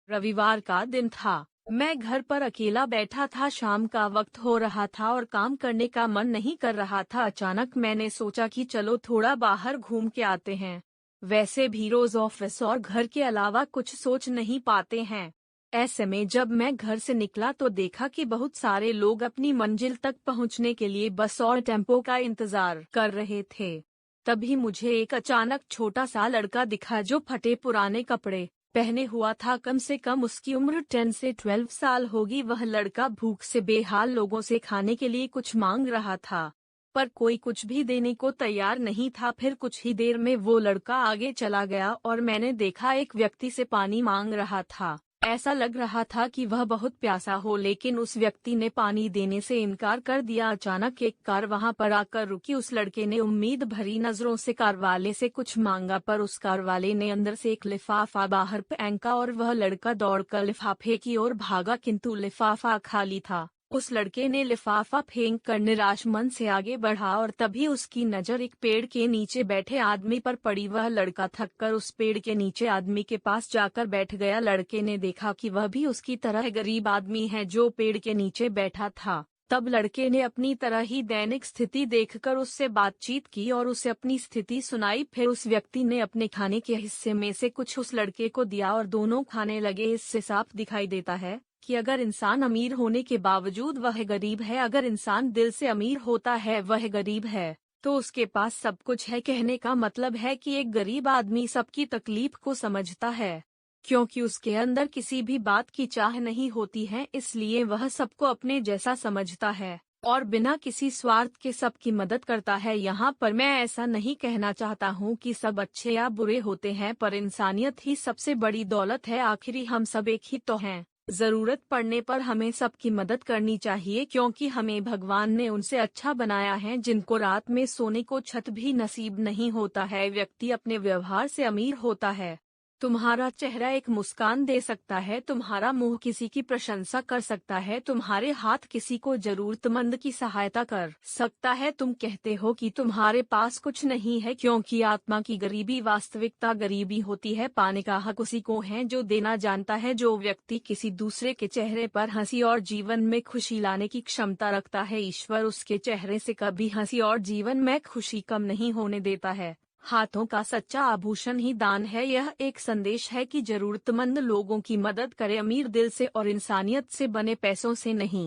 रविवार का दिन था। मैं घर पर अकेला बैठा था, शाम का वक्त हो रहा था और काम करने का मन नहीं कर रहा था। अचानक मैंने सोचा कि चलो थोड़ा बाहर घूम के आते हैं। वैसे भी रोज ऑफिस और घर के अलावा कुछ सोच नहीं पाते हैं। ऐसे में जब मैं घर से निकला तो देखा कि बहुत सारे लोग अपनी मंजिल तक पहुंचने के लिए बस और टेम्पो का इंतजार कर रहे थे। तभी मुझे एक अचानक छोटा सा लड़का दिखा जो फटे पुराने कपड़े पहने हुआ था। कम से कम उसकी उम्र 10 से 12 साल होगी। वह लड़का भूख से बेहाल लोगों से खाने के लिए कुछ मांग रहा था, पर कोई कुछ भी देने को तैयार नहीं था। फिर कुछ ही देर में वो लड़का आगे चला गया और मैंने देखा एक व्यक्ति से पानी मांग रहा था। ऐसा लग रहा था कि वह बहुत प्यासा हो, लेकिन उस व्यक्ति ने पानी देने से इनकार कर दिया। अचानक एक कार वहां पर आकर रुकी। उस लड़के ने उम्मीद भरी नजरों से कार वाले से कुछ मांगा, पर उस कार वाले ने अंदर से एक लिफाफा बाहर फेंका और वह लड़का दौड़कर लिफाफे की ओर भागा, किंतु लिफाफा खाली था। उस लड़के ने लिफाफा फेंक कर निराश मन से आगे बढ़ा और तभी उसकी नजर एक पेड़ के नीचे बैठे आदमी पर पड़ी। वह लड़का थककर उस पेड़ के नीचे आदमी के पास जाकर बैठ गया। लड़के ने देखा कि वह भी उसकी तरह गरीब आदमी है जो पेड़ के नीचे बैठा था। तब लड़के ने अपनी तरह ही दैनिक स्थिति देखकर उससे बातचीत की और उसे अपनी स्थिति सुनाई। फिर उस व्यक्ति ने अपने खाने के हिस्से में से कुछ उस लड़के को दिया और दोनों खाने लगे। इससे साफ दिखाई देता है कि अगर इंसान अमीर होने के बावजूद वह गरीब है, अगर इंसान दिल से अमीर होता है वह गरीब है, तो उसके पास सब कुछ है। कहने का मतलब है कि एक गरीब आदमी सबकी तकलीफ को समझता है, क्योंकि उसके अंदर किसी भी बात की चाह नहीं होती है, इसलिए वह सबको अपने जैसा समझता है और बिना किसी स्वार्थ के सबकी मदद करता है। यहाँ पर मैं ऐसा नहीं कहना चाहता हूँ कि सब अच्छे या बुरे होते हैं, पर इंसानियत ही सबसे बड़ी दौलत है। आखिरी हम सब एक ही तो हैं। जरूरत पड़ने पर हमें सबकी मदद करनी चाहिए, क्योंकि हमें भगवान ने उनसे अच्छा बनाया है जिनको रात में सोने को छत भी नसीब नहीं होता है। व्यक्ति अपने व्यवहार से अमीर होता है। तुम्हारा चेहरा एक मुस्कान दे सकता है, तुम्हारा मुंह किसी की प्रशंसा कर सकता है, तुम्हारे हाथ किसी को जरूरतमंद की सहायता कर सकता है। तुम कहते हो कि तुम्हारे पास कुछ नहीं है, क्योंकि आत्मा की गरीबी वास्तविकता गरीबी होती है। पाने का हक उसी को है जो देना जानता है। जो व्यक्ति किसी दूसरे के चेहरे पर हंसी और जीवन में खुशी लाने की क्षमता रखता है, ईश्वर उसके चेहरे से कभी हंसी और जीवन में खुशी कम नहीं होने देता है। हाथों का सच्चा आभूषण ही दान है। यह एक संदेश है कि जरूरतमंद लोगों की मदद करें, अमीर दिल से और इंसानियत से बने पैसों से नहीं।